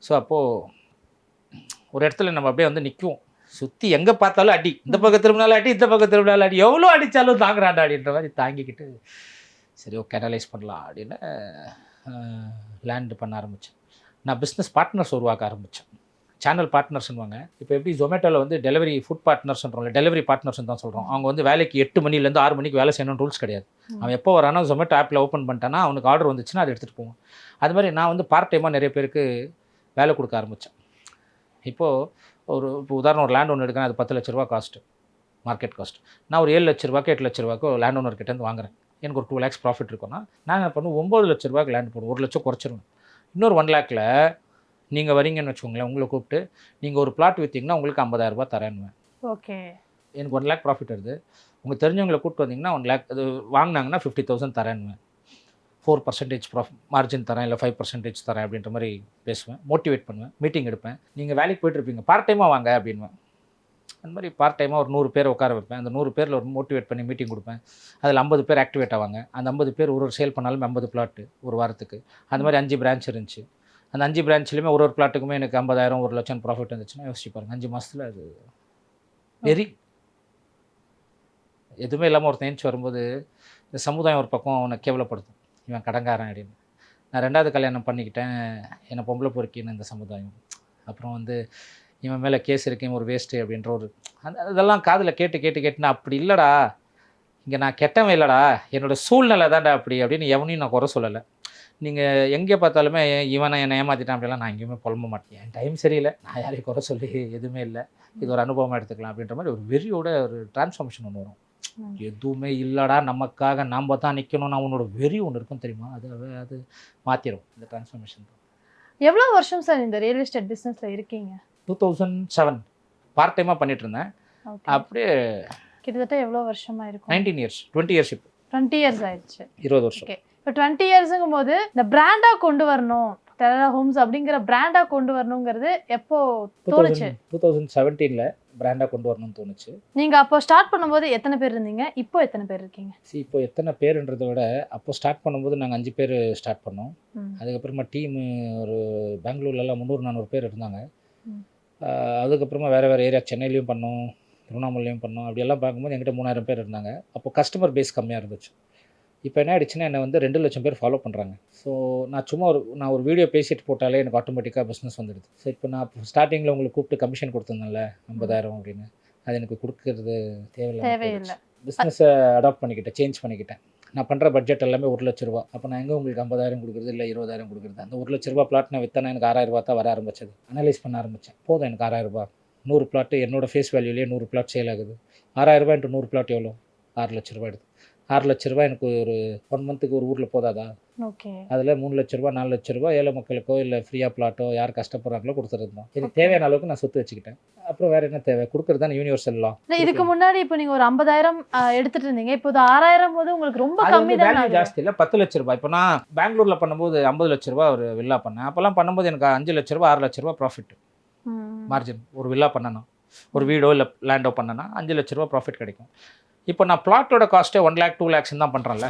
ஸோ அப்போது ஒரு இடத்துல நம்ம அப்படியே வந்து நிற்கும். சுற்றி எங்கே பார்த்தாலும் அடி, இந்த பக்கம் திரும்பினாலும் அடி, இந்த பக்கம் திரும்பினாலும் அடி, எவ்வளோ அடித்தாலும் தாங்குறாண்டா அப்படின்ற மாதிரி தாங்கிக்கிட்டு சரி ஓகே அனலைஸ் பண்ணலாம் அப்படின்னு லேண்டு பண்ண ஆரம்பித்தேன். நான் பிஸ்னஸ் பார்ட்னர்ஸ் உருவாக்க ஆரம்பித்தேன். சேனல் பார்ட்னர்ஸ்னுவாங்க. இப்போ எப்படி ஜொமேட்டோவில் வந்து டெலிவரி ஃபுட் பார்ட்னர்ஸ்ன்றோம்ல, டெலிவரி பார்ட்னர்ஸ்னு தான் சொல்கிறோம். அவங்க வந்து வேலைக்கு 8 மணிலேருந்து 6 மணிக்கு வேலை செய்யணும்னு ரூல்ஸ் கிடையாது. அவன் எப்போ வரானோ ஜொமேட்டோ ஆப்பில் ஓப்பன் பண்ணிட்டானா அவனுக்கு ஆர்டர் வந்துச்சுன்னா அதை எடுத்துகிட்டு போவோம். அது மாதிரி நான் வந்து பார்ட் டைமாக நிறைய பேருக்கு வேலை கொடுக்க ஆரம்பித்தேன். இப்போ உதாரணம் ஒரு லேண்ட் ஒன்று எடுக்கிறேன், அது 10 லட்ச ரூபா காஸ்ட்டு, மார்க்கெட் காஸ்ட். நான் ஒரு 7 லட்ச ரூபாய்க்கு 8 லட்ச ரூபாய்க்கு லேண்ட் ஓனர்கிட்டேருந்து வாங்குறேன். எனக்கு ஒரு 2 lakhs ப்ராஃபிட் இருக்குன்னா நான் என்ன பண்ணுவேன், 9 லட்ச ரூபாய்க்கு லேண்ட் போடுவேன், 1 லட்சம் குறைச்சிருவேன். இன்னொரு 1 lakhல நீங்கள் வரீங்கன்னு வச்சுக்கோங்களேன், உங்களை கூப்பிட்டு நீங்கள் ஒரு பிளாட் விற்றீங்கன்னா உங்களுக்கு 50,000 ரூபாய் தரேன்னுவேன். ஓகே, எனக்கு 1 lakh ப்ராஃபிட் வருது. உங்கள் தெரிஞ்சவங்களை கூப்பிட்டு வந்தீங்கன்னா 1 lakh அது வாங்கினாங்கன்னா 50,000 தரேன்னுவேன். 4% மார்ஜின் தரேன், இல்லை 5% தரேன் அப்படின்ற மாதிரி பேசுவேன், மோட்டிவேட் பண்ணுவேன், மீட்டிங் எடுப்பேன். நீங்கள் வேலைக்கு போய்ட்டுருப்பீங்க, பார்ட் டைமாக வாங்க அப்படின்வேன். அந்த மாதிரி பார்ட் டைமாக ஒரு 100 பேர் உட்கார வைப்பேன். அந்த 100 பேரில் ஒரு மோட்டிவேட் பண்ணி மீட்டிங் கொடுப்பேன். அதில் 50 பேர் ஆக்டிவேட் ஆவாங்க. அந்த 50 பேர் ஒரு சேல் பண்ணாலும் 50 பிளாட்டு ஒரு வாரத்துக்கு. அந்த மாதிரி 5 பிரான்ச் இருந்துச்சு. அந்த 5 பிரான்ச்லையுமே ஒரு பிளாட்டுக்குமே எனக்கு 50,000 1 லட்சம் ப்ராஃபிட் இருந்துச்சுன்னா யோசிச்சு பாருங்கள், 5 மாதத்தில் அது வெரி எதுவுமே இல்லாமல் ஒருத்தன் ஏஞ்சி வரும்போது இந்த சமுதாயம் ஒரு பக்கம் அவனை கேவலப்படுத்தும், இவன் கடங்காரன் அப்படின்னு. நான் 2வது கல்யாணம் பண்ணிக்கிட்டேன், என்னை பொம்பளை பொறுக்கின்னு இந்த சமுதாயம். அப்புறம் வந்து இவன் மேலே கேஸ் இருக்கேன் ஒரு வேஸ்ட்டு அப்படின்ற ஒரு அதெல்லாம் காதில் கேட்டு நான் அப்படி இல்லைடா, இங்கே நான் கெட்டவன் இல்லைடா, என்னோடய சூழ்நிலை தான்டா அப்படி அப்படின்னு எவனையும் நான் குறை சொல்லலை. நீங்கள் எங்கே பார்த்தாலுமே இவனை என்னை ஏமாற்றிட்டான் அப்படிலாம் நான் எங்கேயுமே புலம்ப மாட்டேன். என் டைம் சரியில்லை, நான் யாரையும் குறை சொல்லி எதுவுமே இல்லை, இது ஒரு அனுபவமாக எடுத்துக்கலாம் அப்படின்ற மாதிரி ஒரு வெறியோட ஒரு டிரான்ஸ்ஃபார்மேஷன் ஒன்று வரும். எதுவுமே இல்லைடா நமக்காக நாம் தான் நிற்கணும்னு அவனோட வெறி ஒன்று இருக்கும் தெரியுமா, அது மாற்றிடும் இந்த டிரான்ஸ்ஃபார்மேஷன். எவ்வளோ வருஷம் சார் இந்த ரியல் எஸ்டேட் பிஸ்னஸில் இருக்கீங்க? 2007 பார்ட் டைமாக பண்ணிட்டு இருந்தேன். அப்படியே கிட்டத்தட்ட எவ்வளோ வருஷமாக இருக்கும்? 19 years 20 years இப்போ 20 years ஆயிடுச்சு. 20 வருஷம். ஓகே, இப்போ 20 yearsங்கும் போது இந்த பிராண்டாக கொண்டு வரணும், டெரரா ஹோம்ஸ் அப்படிங்கிற பிராண்டாக கொண்டு வரணுங்கிறது எப்போ தோணுச்சு? 2017 பிராண்டாக கொண்டு வரணும்னு தோணுச்சு. நீங்கள் அப்போ ஸ்டார்ட் பண்ணும்போது எத்தனை பேர் இருந்தீங்க, இப்போ எத்தனை பேர் இருக்கீங்க? இப்போ எத்தனை பேருன்றதை விட அப்போ ஸ்டார்ட் பண்ணும்போது நாங்கள் 5 பேர் ஸ்டார்ட் பண்ணோம். அதுக்கப்புறமா டீமு ஒரு பெங்களூர்லலாம் 300-400 பேர் இருந்தாங்க. அதுக்கப்புறமா வேறு ஏரியா சென்னையிலையும் பண்ணோம், திருவண்ணாமலையும் பண்ணோம். அப்படியெல்லாம் பார்க்கும்போது என்கிட்ட 3000 பேர் இருந்தாங்க. அப்போ கஸ்டமர் பேஸ் கம்மியாக இருந்துச்சு. இப்போ என்ன ஆகிடுச்சுன்னா என்னை வந்து 2 லட்சம் பேர் ஃபாலோ பண்ணுறாங்க. ஸோ நான் ஒரு வீடியோ பேசிட்டு போட்டாலே எனக்கு ஆட்டோமேட்டிக்காக பிஸ்னஸ் வந்துடுது. ஸோ இப்போ நான் ஸ்டார்டிங்கில் உங்களுக்கு கூப்பிட்டு கமிஷன் கொடுத்துருந்தேன்ல 50,000 அப்படின்னு, அது எனக்கு கொடுக்கறது தேவையில்லை. பிஸ்னஸை அடாப்ட் பண்ணிக்கிட்டேன், சேஞ்ச் பண்ணிக்கிட்டேன். நான் பண்ணுற பட்ஜெட் எல்லாமே 1 லட்ச ரூபா. அப்போ நான் எங்கே உங்களுக்கு 50,000 கொடுக்குறது, இல்லை 20,000 கொடுக்குறது. அந்த 1 லட்ச ரூபா பிளாட் நான் விற்றேன்னா எனக்கு 6,000 ரூபா தான் வர ஆரம்பிச்சது. அனலைஸ் பண்ண ஆரம்பித்தேன், போதும் எனக்கு 6,000 ரூபா. 100 பிளாட்டு என்னோட ஃபேஸ் வேல்யூலேயே 100 பிளாட் சேல் ஆகுது. 6,000 ரூபா இன்ட்டு 100 பிளாட் எவ்வளோ? 6 லட்ச ரூபா எடுத்து 6 லட்ச ரூபா எனக்கு ஒரு 1 மந்த்துக்கு ஒரு ஊரில் போதாதா? ஓகே, அதில் 3 லட்ச ரூபா 4 லட்ச ரூபா ஏழை மக்களுக்கோ இல்லை ஃப்ரீயாக பிளாட்டோ யார் கஷ்டப்படுறாங்களோ கொடுத்துருந்தோம். எனக்கு தேவையான அளவுக்கு நான் சொத்து வச்சுக்கிட்டேன். அப்புறம் வேறு என்ன தேவை, கொடுக்குறது தான் யூனிவர்சல் லா. இதுக்கு முன்னாடி இப்போ நீங்கள் ஒரு 50,000 எடுத்துகிட்டு இருந்தீங்க, இப்போ 6,000 போது உங்களுக்கு ரொம்ப கம்மி தான். ஜாஸ்தி இல்லை, 10 லட்ச ரூபா. இப்போ நான் பெங்களூரில் பண்ணும்போது 50 லட்ச ரூபா ஒரு வில்லா பண்ணேன். அப்போல்லாம் பண்ணும்போது எனக்கு 5 லட்ச ரூபா 6 லட்ச ரூபா ப்ராஃபிட் மார்ஜின். ஒரு வில்லா பண்ணணும், ஒரு வீடோ இல்லை லேண்டோ பண்ணனா 5 லட்ச ரூபா ப்ராஃபிட் கிடைக்கும். இப்போ நான் பிளாட்டோட காஸ்ட்டே 1 lakh 2 lakhs தான் பண்ணுறேன்ல.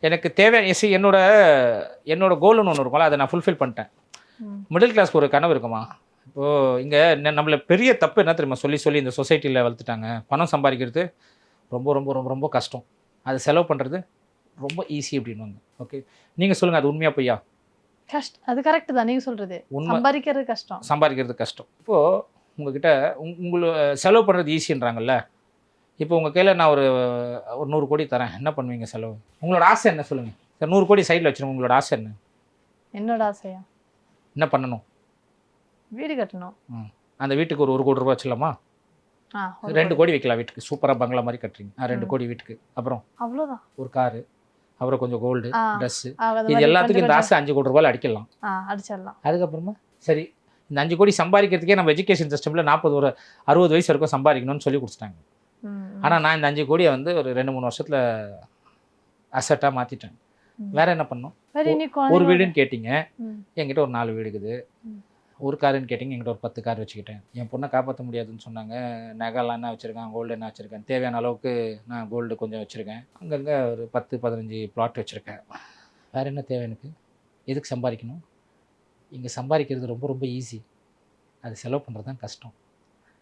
எனக்கு தேவை என்னோட கோல்னு ஒன்று இருக்கும்ல, அதை நான் ஃபுல்ஃபில் பண்ணிட்டேன். மிடில் கிளாஸ்க்கு ஒரு கனவு இருக்குமா? இப்போது இங்கே நம்மளை பெரிய தப்பு என்ன தெரியுமா, சொல்லி இந்த சொசைட்டியில் வளர்த்துட்டாங்க. பணம் சம்பாதிக்கிறது ரொம்ப ரொம்ப ரொம்ப ரொம்ப கஷ்டம், அது செலவு பண்ணுறது ரொம்ப ஈஸி அப்படின்வாங்க. ஓகே, நீங்கள் சொல்லுங்கள், அது உண்மையாக பொய்யா? கஷ்டம், அது கரெக்ட் தான் நீங்கள் சொல்கிறது. சம்பாதிக்கிறது கஷ்டம். இப்போது உங்ககிட்ட உங்களை செலவு பண்ணுறது ஈஸின்றாங்கல்ல. இப்போ உங்கள் கையில் நான் ஒரு 100 கோடி தரேன், என்ன பண்ணுவீங்க செலவு? உங்களோட ஆசை என்ன சொல்லுங்கள். சார் 100 கோடி சைடில் வச்சுருங்க, உங்களோட ஆசை என்ன? என்னோட ஆசையா? என்ன பண்ணணும்? வீடு கட்டணும். அந்த வீட்டுக்கு ஒரு 1 கோடி ரூபா வச்சுலாமா? 2 கோடி வைக்கலாம் வீட்டுக்கு, சூப்பராக பங்களா மாதிரி கட்டுறீங்க. 2 கோடி வீட்டுக்கு, அப்புறம் அவ்வளோதான். ஒரு காரு, அப்புறம் கொஞ்சம் கோல்டு ட்ரெஸ்ஸு, இது எல்லாத்துக்கும் இந்த ஆசை 5 கோடி ரூபாயில் அடிக்கலாம். அடிச்சிடலாம். அதுக்கப்புறமா சரி இந்த 5 கோடி சம்பாதிக்கிறதுக்கே நம்ம எஜுகேஷன் சிஸ்டமில் 60 வயசு வரைக்கும் சம்பாதிக்கணும்னு சொல்லி கொடுத்துட்டாங்க. ஆனால் நான் இந்த 5 கோடியை வந்து ஒரு 2-3 வருஷத்தில் அசட்டாக மாற்றிட்டேன். வேறு என்ன பண்ணோம்? ஒரு வீடுன்னு கேட்டிங்க, என்கிட்ட ஒரு 4 வீடு இருக்குது. ஒரு காருன்னு கேட்டிங்க, என்கிட்ட ஒரு 10 கார் வச்சுக்கிட்டேன். என் பொண்ணை காப்பாற்ற முடியாதுன்னு சொன்னாங்க. நகைலாம் என்ன வச்சுருக்கேன், கோல்டு என்ன வச்சுருக்கேன், தேவையான அளவுக்கு நான் கோல்டு கொஞ்சம் வச்சுருக்கேன். அங்கங்கே ஒரு 10-15 பிளாட் வச்சுருக்கேன். வேறு என்ன தேவை எனக்கு? எதுக்கு சம்பாதிக்கணும்? இங்கே சம்பாதிக்கிறது ரொம்ப ரொம்ப ஈஸி, அது செலவு பண்ணுறது தான் கஷ்டம்.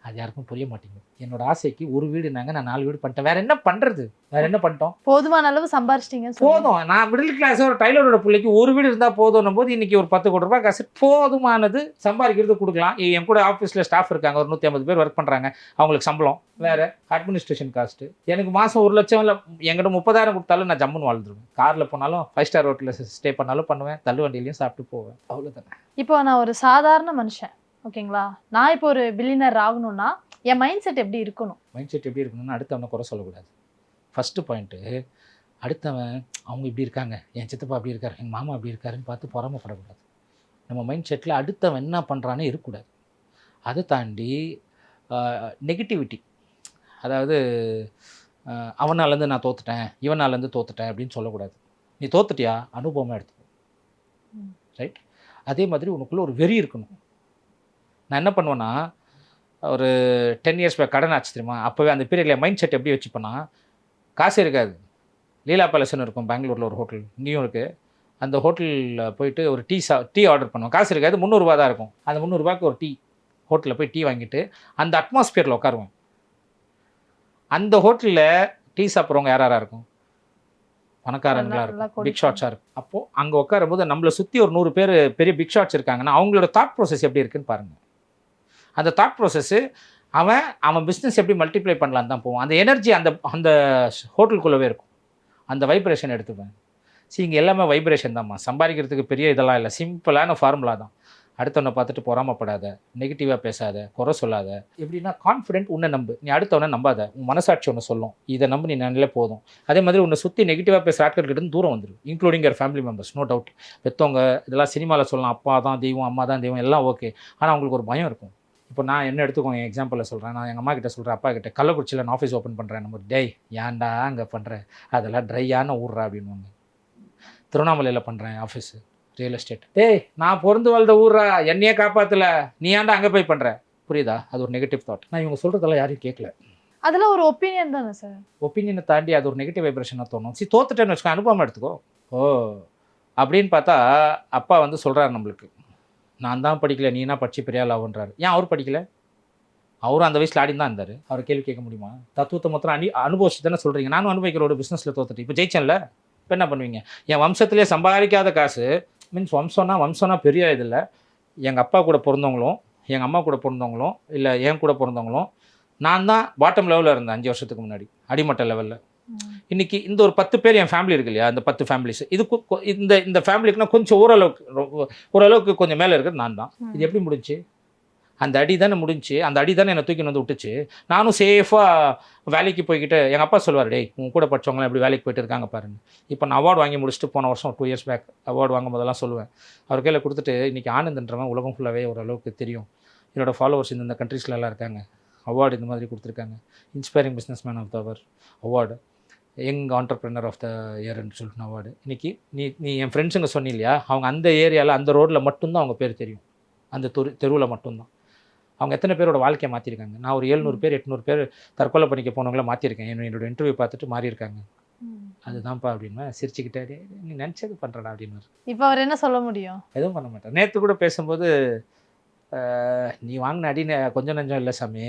அது யாருக்கும் புரிய மாட்டேங்குது. என்னோட ஆசைக்கு ஒரு வீடுனாங்க, நான் 4 வீடு பண்ணிட்டேன். வேறு என்ன பண்ணுறது? வேறு என்ன பண்ணிட்டோம்? போதுமான அளவு சம்பாரிச்சிட்டிங்க. போதும். நான் மிடில் கிளாஸ் ஒரு டைலரோட பிள்ளைக்கு ஒரு வீடு இருந்தால் போதும் போது இன்றைக்கி ஒரு 10 கோடி ரூபாய் காசு போதுமானது. சம்பாதிக்கிறது கொடுக்கலாம். என் கூட ஆஃபீஸில் ஸ்டாஃப் இருக்காங்க, ஒரு 150 பேர் ஒர்க் பண்ணுறாங்க. அவங்களுக்கு சம்பளம் வேறு, அட்மினிஸ்ட்ரேஷன் காஸ்ட்டு. எனக்கு மாதம் 1 லட்சம் இல்லை, என்கிட்ட 30,000 கொடுத்தாலும் நான் ஜம்முன்னு வாழ்ந்துருவேன். காரில் போனாலும் 5 ஸ்டார் ஹோட்டலில் ஸ்டே பண்ணாலும் பண்ணுவேன், தள்ளு வண்டியிலையும் சாப்பிட்டு போவேன். அவ்வளோதானே. இப்போ நான் ஒரு சாதாரண மனுஷன், ஓகேங்களா? நான் இப்போ ஒரு பில்லியனர் ஆகணும்னா என் மைண்ட் செட் எப்படி இருக்கணும்? மைண்ட் செட் எப்படி இருக்கணும்னா, அடுத்தவனை குறை சொல்லக்கூடாது. ஃபஸ்ட்டு பாயிண்ட்டு, அடுத்தவன் அவங்க இப்படி இருக்காங்க, என் சித்தப்பா அப்படி இருக்காரு, எங்கள் மாமா அப்படி இருக்காருன்னு பார்த்து பொறாமப்படக்கூடாது. நம்ம மைண்ட் செட்டில் அடுத்தவன் என்ன பண்ணுறானே இருக்கக்கூடாது. அதை தாண்டி நெகட்டிவிட்டி, அதாவது அவனாலேருந்து நான் தோத்துட்டேன், இவனாலேருந்து தோத்துட்டேன் அப்படின்னு சொல்லக்கூடாது. நீ தோத்துட்டியா, அனுபவமாக எடுத்துக்கோ. ரைட்? அதே மாதிரி உனக்குள்ளே ஒரு வெறி இருக்கணும். நான் என்ன பண்ணுவேன்னா, ஒரு 10 இயர்ஸ் பேக் கடன் ஆச்சு தெரியுமா, அப்போவே அந்த பீரியடில் மைண்ட் செட் எப்படி வச்சுப்பேன்னா, காசு இருக்காது. லீலா பேலஸ்ன்னு இருக்கும் பெங்களூரில் ஒரு ஹோட்டல், இங்கேயும் இருக்குது. அந்த ஹோட்டலில் போயிட்டு ஒரு டீ ஆர்டர் பண்ணுவோம். காசு இருக்காது, 300 ரூபா தான் இருக்கும். அந்த 300 ரூபாய்க்கு ஒரு ஹோட்டலில் போய் டீ வாங்கிட்டு அந்த அட்மாஸ்பியரில் உட்காருவேன். அந்த ஹோட்டலில் டீ சாப்பிட்றவங்க யாராக இருக்கும்? பணக்காரங்களாக இருக்கும், பிக் ஷாட்ஸாக இருக்கும். அப்போது அங்கே உட்காரும்போது நம்மளை சுற்றி ஒரு 100 பேர் பெரிய பிக் ஷாட்ஸ் இருக்காங்கன்னா அவங்களோட தாட் ப்ராசஸ் எப்படி இருக்குன்னு பாருங்கள். அந்த தாட் ப்ராசஸ்ஸு அவன் பிஸ்னஸ் எப்படி மல்டிப்ளை பண்ணலான்னு தான் போவான். அந்த எனர்ஜி அந்த ஹோட்டலுக்குள்ளவே இருக்கும். அந்த வைப்ரேஷன் எடுத்துப்பேன். இங்கே எல்லாமே வைப்ரேஷன் தான்மா. சம்பாதிக்கிறதுக்கு பெரிய இதெல்லாம் இல்லை, சிம்பிளான ஃபார்முலா தான். அடுத்தவனை பார்த்துட்டு பொறாமப்படாத, நெகட்டிவாக பேசாத, குறை சொல்லாத. எப்படின்னா, கான்ஃபிடென்ட் உன்னை நம்பு, நீ அடுத்தவனை நம்பாத. உன் மனசாட்சி ஒன்று சொல்லும், இதை நம்பு, நீ நல்ல போதும். அதே மாதிரி உன்னை சுற்றி நெகட்டிவாக பேசுகிற ஆட்கள்கிட்ட தூரம் வந்துடும், including your family members. No doubt. பெற்றவங்க இதெல்லாம் சினிமாவில் சொல்லலாம், அப்பா தான் தெய்வம், அம்மா தான் தெய்வம், எல்லாம் ஓகே. ஆனால் அவங்களுக்கு ஒரு பயம் இருக்கும். இப்போ நான் என்ன எடுத்துக்கோங்க, என் எக்ஸாம்பிளில் சொல்கிறேன். நான் எங்கள் அம்மா கிட்ட சொல்கிறேன், அப்பா கிட்ட, கள்ளக்குறிச்சியில் நான் ஆஃபீஸ் ஓப்பன் பண்ணுறேன். நம்ம டேய் ஏன்டா அங்கே பண்ணுறேன், அதெல்லாம் ட்ரையான ஊர்றா அப்படின்வாங்க. திருவண்ணாமலையில் பண்ணுறேன் ஆஃபீஸு, ரியல் எஸ்டேட். டேய் நான் பிறந்து வாழ்ந்த ஊர்ரா, என்னையே காப்பாற்றலை, நீ ஏன்டா அங்கே போய் பண்ணுற? புரியுதா? அது ஒரு நெகட்டிவ் தாட். நான் இவங்க சொல்கிறதெல்லாம் யாரையும் கேட்கல. அதெல்லாம் ஒரு ஒப்பீனியன் தானே சார். ஒப்பீனியனை தாண்டி அது ஒரு நெகட்டிவ் வைப்ரேஷனாக தோணும். தோத்துட்டேன்னு வச்சுக்கோ, அனுபவம் எடுத்துக்கோ. ஓ அப்படின்னு பார்த்தா அப்பா வந்து சொல்கிறாரு நம்மளுக்கு, நான் தான் படிக்கல, நீ என்ன படிச்சு பெரிய ஆள் ஆகுன்றாரு. ஏன் அவர் படிக்கல? அவரும் அந்த வயசில் ஆடின்னு தான் இருந்தார். அவரை கேள்வி கேட்க முடியுமா? தத்துவத்தை மொத்தம் அனுபவிச்சு தானே சொல்கிறீங்க. நானும் அனுபவிக்கிற ஒரு பிஸ்னஸில் தோத்துட்டு இப்போ ஜெயிச்சேன்ல. இப்போ என்ன பண்ணுவீங்க? என் வம்சத்திலே சம்பாதிக்காத காசு, மீன்ஸ் வம்சம்னா பெரிய இதில் எங்கள் அப்பா கூட பிறந்தவங்களும் எங்கள் அம்மா கூட பிறந்தவங்களும் இல்லை என் கூட பிறந்தவங்களும் நான் தான் பாட்டம் லெவலில் இருந்தேன் 5 வருஷத்துக்கு முன்னாடி, அடிமட்ட லெவலில். இன்றைக்கி இந்த ஒரு 10 பேர் என் ஃபேமிலி இருக்கு இல்லையா, அந்த 10 ஃபேமிலிஸ், இதுக்கு இந்த ஃபேமிலிக்குனா கொஞ்சம் ஓரளவுக்கு கொஞ்சம் மேலே இருக்கிறது நான் தான். இது எப்படி முடிஞ்சு? அந்த அடி தானே முடிஞ்சு, அந்த அடி தானே என்னை தூக்கி வந்து விட்டுச்சு. நானும் சேஃபாக வேலைக்கு போய்கிட்டு, எங்கள் அப்பா சொல்லுவார், டேய் உன் கூட படித்தவங்களாம் எப்படி வேலைக்கு போயிட்டு இருக்காங்க பாருங்க. இப்போ நான் அவார்டு வாங்கி முடிச்சுட்டு போன வருஷம் 2 இயர்ஸ் பேக் அவார்டு வாங்கும் போதெல்லாம் சொல்லுவேன். அவர் கையில் கொடுத்துட்டு, இன்றைக்கி ஆனந்த்ன்றவன் உலகம் ஃபுல்லாகவே ஓரளவுக்கு தெரியும், என்னோடய ஃபாலோவர்ஸ் இந்த கண்ட்ரீஸ்ல எல்லாம் இருக்காங்க, அவார்டு இந்த மாதிரி கொடுத்துருக்காங்க. Inspiring business man of the year award, young entrepreneur of the இயர்ன்னு சொல்லிட்டு அவார்டு. இன்றைக்கி நீ என் ஃப்ரெண்ட்ஸுங்க சொன்னி இல்லையா, அவங்க அந்த ஏரியாவில் அந்த ரோட்டில் மட்டும்தான் அவங்க பேர் தெரியும், அந்த தெருவில் மட்டும்தான். அவங்க எத்தனை பேரோட வாழ்க்கையை மாற்றிருக்காங்க. நான் ஒரு 700 பேர் 800 பேர் தற்கொலை பண்ணிக்க போனவங்கள மாற்றிருக்கேன். என்னோட இன்டர்வியூ பார்த்துட்டு மாறி இருக்காங்க. அதுதான்ப்பா அப்படின்னு சிரிச்சுக்கிட்டே, நீ நினச்சது பண்ணுறடா அப்படின்னு. இப்போ அவர் என்ன சொல்ல முடியும்? எதுவும் பண்ண மாட்டேன். நேற்று கூட பேசும்போது, நீ வாங்கின அடி கொஞ்சம் நஞ்சம் இல்லை சாமி,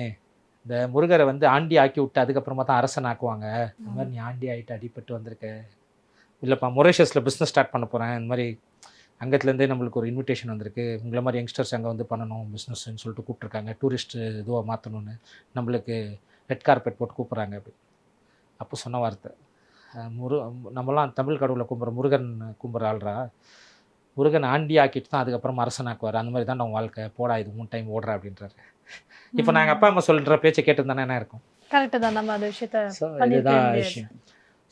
இந்த முருகரை வந்து ஆண்டி ஆக்கி விட்டு அதுக்கப்புறமா தான் அரசன் ஆக்குவாங்க, இந்த மாதிரி நீ ஆண்டி ஆகிட்டு அடிபட்டு வந்திருக்க. இல்லைப்பா மொரேஷியஸில் பிஸ்னஸ் ஸ்டார்ட் பண்ண போகிறேன், இந்த மாதிரி அங்கத்துலேருந்தே நம்மளுக்கு ஒரு இன்விடேஷன் வந்திருக்கு, உங்களை மாதிரி யங்ஸ்டர்ஸ் அங்கே வந்து பண்ணணும் பிஸ்னஸ்ன்னு சொல்லிட்டு கூப்பிட்ருக்காங்க, டூரிஸ்ட்டு இதுவாக மாற்றணுன்னு நம்மளுக்கு ரெட் கார்பெட் போட்டு கூப்பிட்றாங்க அப்படி. அப்போ சொன்ன வார்த்தை, நம்மலாம் தமிழ் கடவுளை கும்பிட்ற முருகன் கும்பிட்ற ஆள்றா, முருகன் ஆண்டி ஆக்கிட்டு தான் அதுக்கப்புறம் அரசனாக்குவார், அந்த மாதிரி தான் நம்ம வாழ்க்கை, போடா இது 3 டைம் ஓடுறா அப்படின்றாரு. இப்போ நாங்கள் அப்பா அம்மா சொல்கிற பேச்சை கேட்டு தானே என்ன இருக்கும்? கரெக்டு தான். நம்ம அந்த விஷயத்த இதுதான் விஷயம்.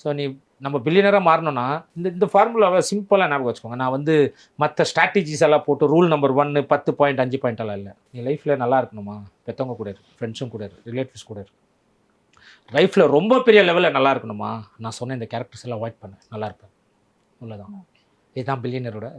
ஸோ நீ நம்ம பில்லியனராக மாறணும்னா இந்த ஃபார்முலாவை சிம்பிளாக ஞாபகம் வச்சுக்கோங்க. நான் வந்து மற்ற ஸ்ட்ராட்டஜிஸ் எல்லாம் போட்டு ரூல் நம்பர் 1 10 பாயிண்ட் 5 பாயிண்ட் எல்லாம் இல்லை. நீ லைஃப்பில் நல்லா இருக்கணுமா, பெற்றவங்க கூட இருக்கு, ஃப்ரெண்ட்ஸும் கூட இருக்கு, ரிலேட்டிவ்ஸ் கூட இருக்கு. லைஃப்பில் ரொம்ப பெரிய லெவலில் நல்லா இருக்கணுமா, நான் சொன்ன இந்த கேரக்டர்ஸ் எல்லாம் அவாய்ட் பண்ண நல்லா இருப்பேன். அவ்வளோதான். இதுதான் பில்லியனரோட.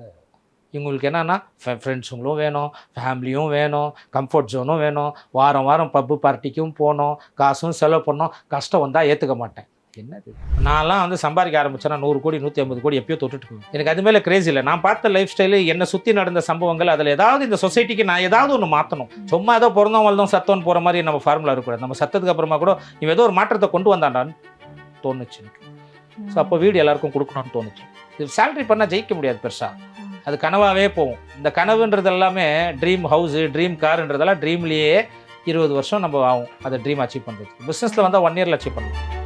இவங்களுக்கு என்னன்னா ஃப்ரெண்ட்ஸுங்களும் வேணும், ஃபேமிலியும் வேணும், கம்ஃபர்ட் ஜோனும் வேணும், வாரம் வாரம் பப்பு பார்ட்டிக்கும் போகணும், காசும் செலவு பண்ணணும், கஷ்டம் வந்தால் ஏற்றுக்க மாட்டேன். என்னது, நான்லாம் வந்து சம்பாதிக்க ஆரம்பிச்சேன்னா 100 கோடி 150 கோடி எப்பயோ தொட்டுட்டு போவேன். எனக்கு அது மேலே கிரேஸ் இல்லை. நான் பார்த்த லைஃப் ஸ்டைலு, என்னை சுற்றி நடந்த சம்பவங்கள், அதில் ஏதாவது இந்த சொசைட்டிக்கு நான் ஏதாவது ஒன்று மாற்றணும். சும்மா ஏதோ பிறந்தோம் வளர்ந்தோம் சத்தோன்னு போகிற மாதிரி நம்ம ஃபார்முலா இருக்கக்கூடாது. நம்ம சத்தத்துக்கு அப்புறமா கூட இவன் ஏதோ ஒரு மாற்றத்தை கொண்டு வந்தாண்டான்னு தோணுச்சு எனக்கு. ஸோ அப்போ வீடு எல்லாருக்கும் கொடுக்கணும்னு தோணுச்சு. இது சேலரி பண்ணால் ஜெயிக்க முடியாது பெருசாக, அது கனவாகவே போகும். இந்த கனவுன்றது எல்லாமே ட்ரீம் ஹவுஸு, ட்ரீம் காருன்றதெல்லாம் ட்ரீம்லேயே 20 வருஷம் நம்ம ஆகும் அதை ட்ரீம் அச்சீவ் பண்ணுறது. பிஸ்னஸில் வந்தால் 1 இயரில் அச்சீவ் பண்ணலாம்.